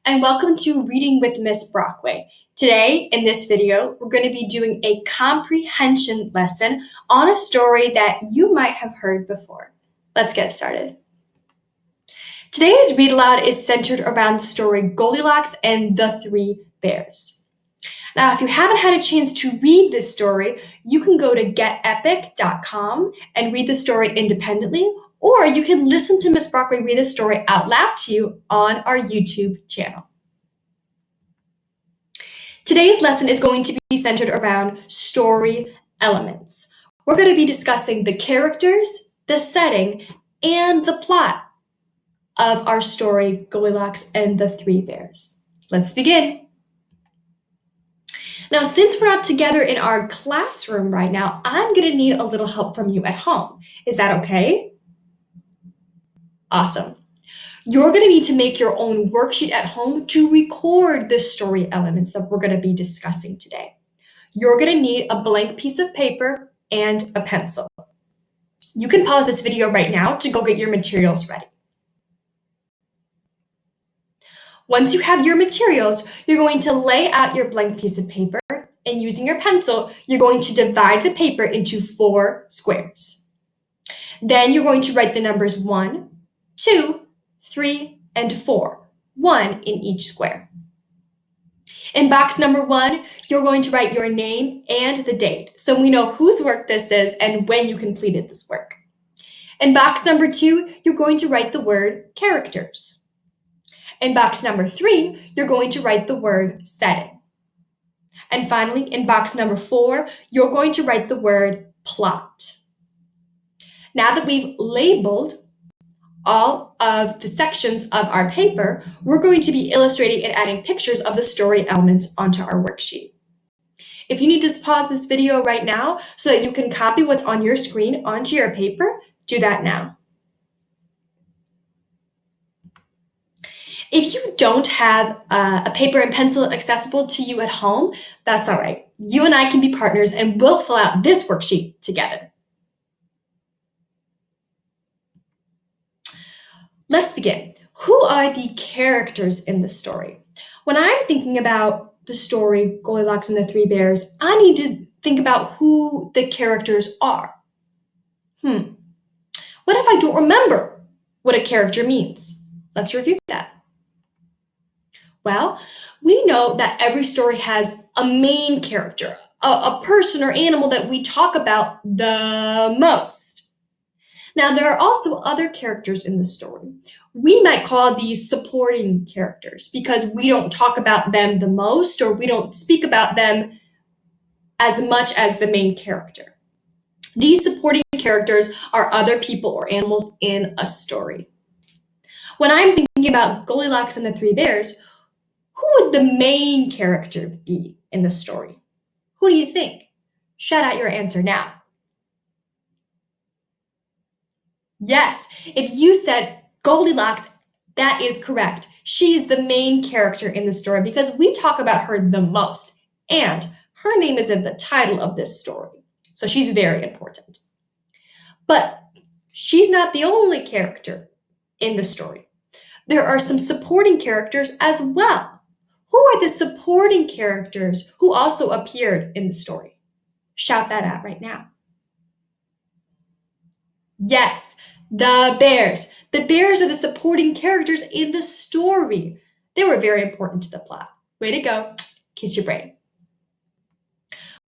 and welcome to Reading with Miss Brockway. Today, in this video, we're going to be doing a comprehension lesson on a story that you might have heard before. Let's get started. Today's read aloud is centered around the story Goldilocks and the Three Bears. Now, if you haven't had a chance to read this story, you can go to getepic.com and read the story independently, or you can listen to Miss Brockway read the story out loud to you on our YouTube channel. Today's lesson is going to be centered around story elements. We're going to be discussing the characters, the setting, and the plot of our story, Goldilocks and the Three Bears. Let's begin. Now, since we're not together in our classroom right now, I'm going to need a little help from you at home. Is that okay? Awesome. You're going to need to make your own worksheet at home to record the story elements that we're going to be discussing today. You're going to need a blank piece of paper and a pencil. You can pause this video right now to go get your materials ready. Once you have your materials, you're going to lay out your blank piece of paper, and using your pencil, you're going to divide the paper into 4 squares. Then you're going to write the numbers 1, 2, 3, and 4, 1 in each square. In box number 1, you're going to write your name and the date, so we know whose work this is and when you completed this work. In box number 2, you're going to write the word characters. In box number 3, you're going to write the word setting. And finally, in box number 4, you're going to write the word plot. Now that we've labeled all of the sections of our paper, we're going to be illustrating and adding pictures of the story elements onto our worksheet. If you need to pause this video right now so that you can copy what's on your screen onto your paper, do that now. If you don't have a paper and pencil accessible to you at home, that's all right. You and I can be partners and we'll fill out this worksheet together. Let's begin. Who are the characters in the story? When I'm thinking about the story Goldilocks and the Three Bears, I need to think about who the characters are. What if I don't remember what a character means? Let's review that. Well, we know that every story has a main character, a person or animal that we talk about the most. Now, there are also other characters in the story. We might call these supporting characters because we don't talk about them the most, or we don't speak about them as much as the main character. These supporting characters are other people or animals in a story. When I'm thinking about Goldilocks and the Three Bears, who would the main character be in the story? Who do you think? Shout out your answer now. Yes, if you said Goldilocks, that is correct. She is the main character in the story because we talk about her the most, and her name is in the title of this story, so she's very important. But she's not the only character in the story. There are some supporting characters as well. Who are the supporting characters who also appeared in the story? Shout that out right now. Yes, the bears. The bears are the supporting characters in the story. They were very important to the plot. Way to go. Kiss your brain.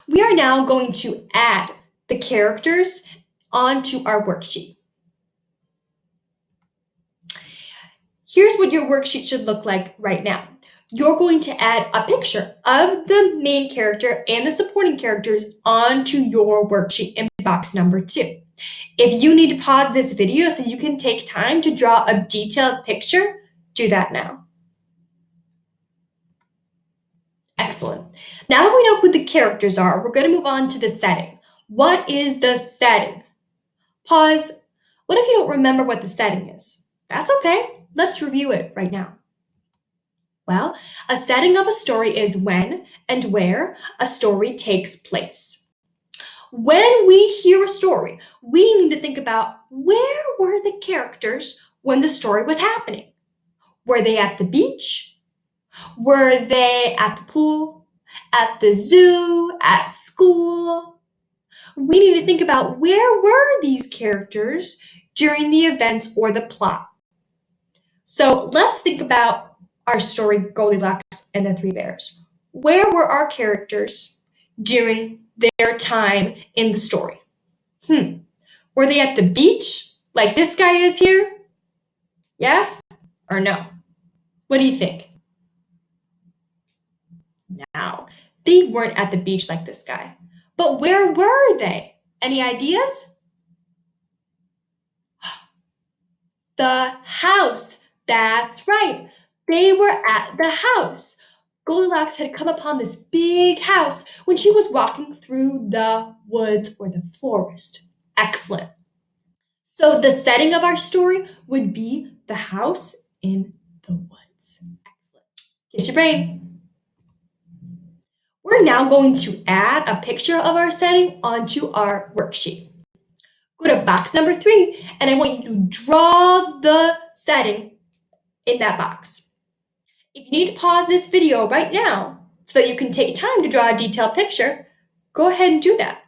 We are now going to add the characters onto our worksheet. Here's what your worksheet should look like right now. You're going to add a picture of the main character and the supporting characters onto your worksheet in box number 2. If you need to pause this video so you can take time to draw a detailed picture, do that now. Excellent. Now that we know who the characters are, we're going to move on to the setting. What is the setting? Pause. What if you don't remember what the setting is? That's okay. Let's review it right now. Well, a setting of a story is when and where a story takes place. When we hear a story, we need to think about where were the characters when the story was happening? Were they at the beach? Were they at the pool, at the zoo, at school? We need to think about where were these characters during the events or the plot. So let's think about our story, Goldilocks and the Three Bears. Where were our characters during their time in the story? Were they at the beach, like this guy is here? Yes or no? What do you think? Now, they weren't at the beach like this guy. But where were they? Any ideas? The house. That's right. They were at the house. Goldilocks had come upon this big house when she was walking through the woods or the forest. Excellent. So the setting of our story would be the house in the woods. Excellent. Kiss your brain. We're now going to add a picture of our setting onto our worksheet. Go to box number 3, and I want you to draw the setting in that box. If you need to pause this video right now so that you can take time to draw a detailed picture, go ahead and do that.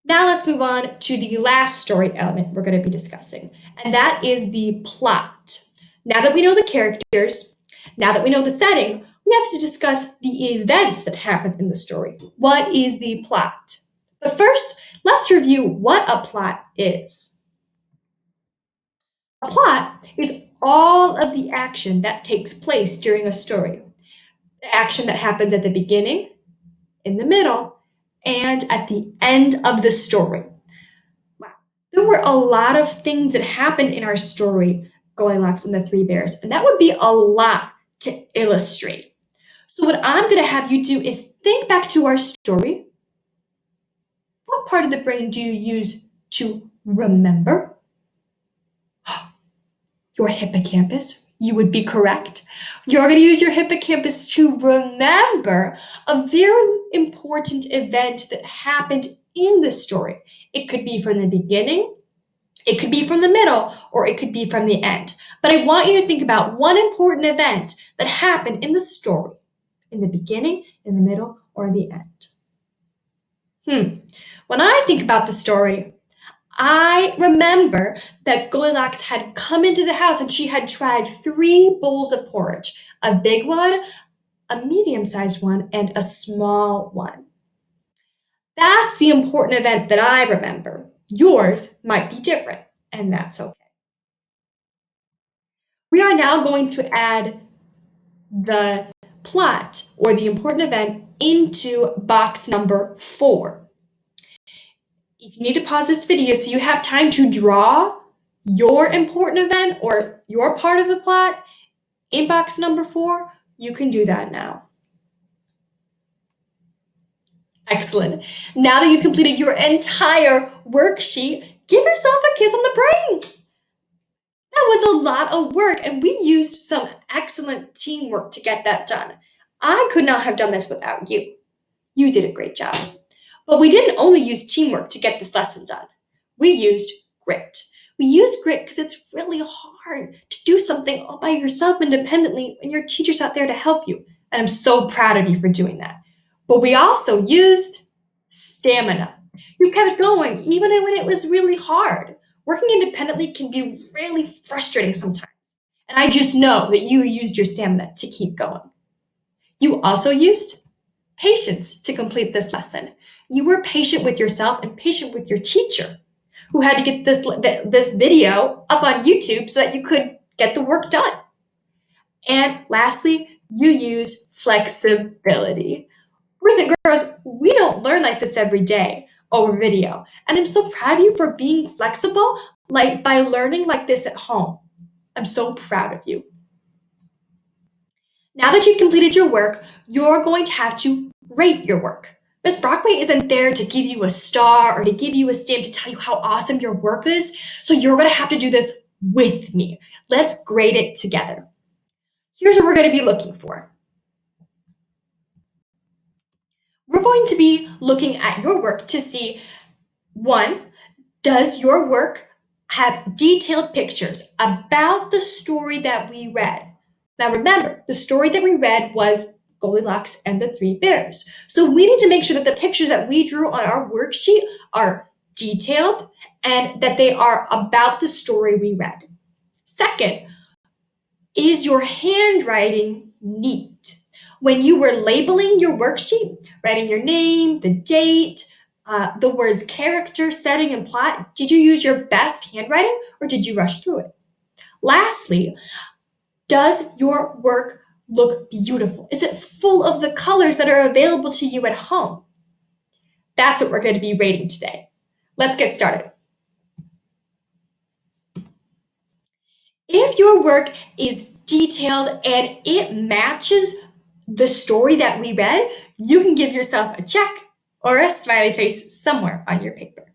Now let's move on to the last story element we're going to be discussing, and that is the plot. Now that we know the characters, now that we know the setting, we have to discuss the events that happen in the story. What is the plot? But first, let's review what a plot is. A plot is all of the action that takes place during a story. The action that happens at the beginning, in the middle, and at the end of the story. Wow. There were a lot of things that happened in our story, Goldilocks and the Three Bears, and that would be a lot to illustrate. So what I'm going to have you do is think back to our story. What part of the brain do you use to remember? Your hippocampus. You would be correct. You're going to use your hippocampus to remember a very important event that happened in the story. It could be from the beginning, it could be from the middle, or it could be from the end. But I want you to think about one important event that happened in the story, in the beginning, in the middle, or the end. When I think about the story, I remember that Goldilocks had come into the house and she had tried 3 bowls of porridge, a big one, a medium-sized one, and a small one. That's the important event that I remember. Yours might be different, and that's okay. We are now going to add the plot or the important event into box number 4. If you need to pause this video so you have time to draw your important event or your part of the plot in box number 4, you can do that now. Excellent. Now that you've completed your entire worksheet, give yourself a kiss on the brain. That was a lot of work, and we used some excellent teamwork to get that done. I could not have done this without you. You did a great job. But we didn't only use teamwork to get this lesson done. We used grit. We used grit because it's really hard to do something all by yourself independently when your teacher's out there to help you. And I'm so proud of you for doing that. But we also used stamina. You kept going even when it was really hard. Working independently can be really frustrating sometimes. And I just know that you used your stamina to keep going. You also used patience to complete this lesson. You were patient with yourself and patient with your teacher, who had to get this video up on YouTube so that you could get the work done. And lastly, you used flexibility. Boys and girls, we don't learn like this every day over video. And I'm so proud of you for being flexible, like by learning like this at home. I'm so proud of you. Now that you've completed your work, you're going to have to rate your work. Miss Brockway isn't there to give you a star or to give you a stamp to tell you how awesome your work is, so you're going to have to do this with me. Let's grade it together. Here's what we're going to be looking for. We're going to be looking at your work to see, 1, does your work have detailed pictures about the story that we read. Now remember, the story that we read was Goldilocks and the Three Bears. So we need to make sure that the pictures that we drew on our worksheet are detailed and that they are about the story we read. Second, is your handwriting neat? When you were labeling your worksheet, writing your name, the date, the words character, setting, and plot, did you use your best handwriting or did you rush through it? Lastly, does your work look beautiful? Is it full of the colors that are available to you at home? That's what we're going to be rating today. Let's get started. If your work is detailed and it matches the story that we read, you can give yourself a check or a smiley face somewhere on your paper.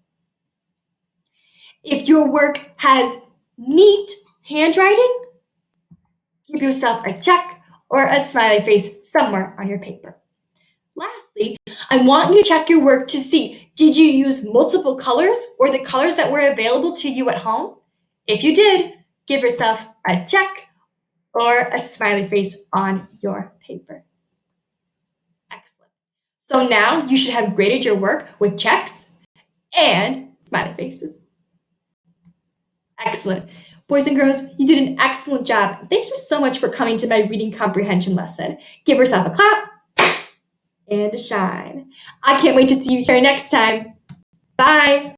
If your work has neat handwriting, give yourself a check or a smiley face somewhere on your paper. Lastly, I want you to check your work to see, did you use multiple colors or the colors that were available to you at home? If you did, give yourself a check or a smiley face on your paper. Excellent. So now you should have graded your work with checks and smiley faces. Excellent. Boys and girls, you did an excellent job. Thank you so much for coming to my reading comprehension lesson. Give yourself a clap and a shine. I can't wait to see you here next time. Bye.